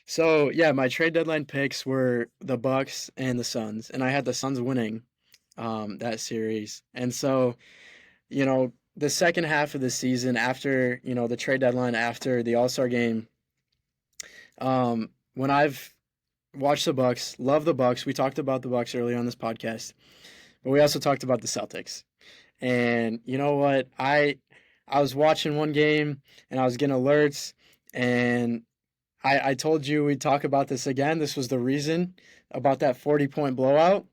So yeah, my trade deadline picks were the Bucks and the Suns, and I had the Suns winning that series. And so, the second half of the season after, the trade deadline after the All-Star game, when I've watched the Bucks, love the Bucks. We talked about the Bucks earlier on this podcast, but we also talked about the Celtics. And you know what? I was watching one game and I was getting alerts, and I told you we'd talk about this again. This was the reason about that 40-point blowout.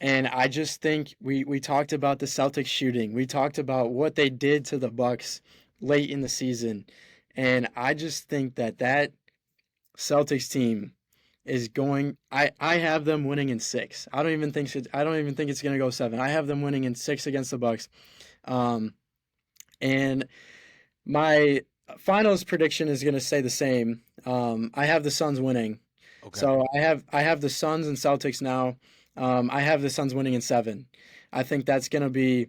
And I just think we talked about the Celtics shooting. We talked about what they did to the Bucks late in the season. And I just think that Celtics team is going I have them winning in 6. I don't even think it's going to go 7. I have them winning in 6 against the Bucks. Um and my finals prediction is going to stay the same. I have the Suns winning. Okay. So I have the Suns and Celtics now. I have the Suns winning in 7. I think that's going to be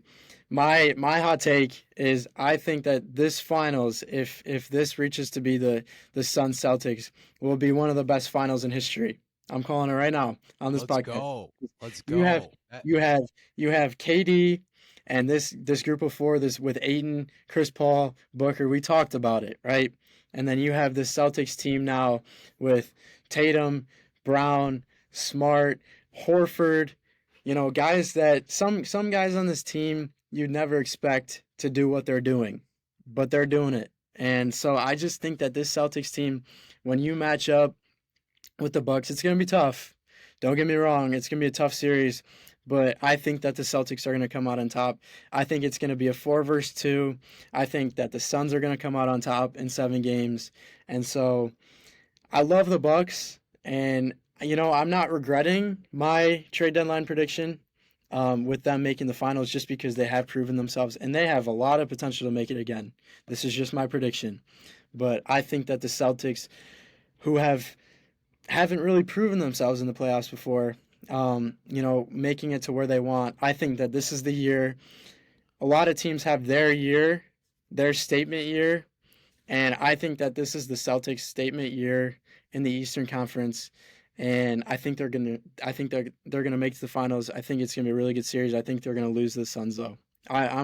my hot take is I think that this finals, if this reaches to be the Suns Celtics, will be one of the best finals in history. I'm calling it right now on this Let's podcast. go. Let's You have go. you have you have KD and this group of four, this with Aiton, Chris Paul, Booker. We talked about it, right? And then you have this Celtics team now with Tatum, Brown, Smart, Horford. Guys that some guys on this team you'd never expect to do what they're doing, but they're doing it. And so I just think that this Celtics team, when you match up with the Bucks, it's going to be tough. Don't get me wrong, it's going to be a tough series, but I think that the Celtics are going to come out on top. I think it's going to be a 4 versus 2. I think that the Suns are going to come out on top in 7 games. And so I love the Bucks, and I'm not regretting my trade deadline prediction with them making the finals just because they have proven themselves and they have a lot of potential to make it again. This is just my prediction, but I think that the Celtics, who haven't really proven themselves in the playoffs before, making it to where they want. I think that this is the year. A lot of teams have their year, their statement year, and I think that this is the Celtics' statement year in the Eastern Conference. And I think they're gonna make it to the finals. I think it's gonna be a really good series. I think they're gonna lose to the Suns though. I'm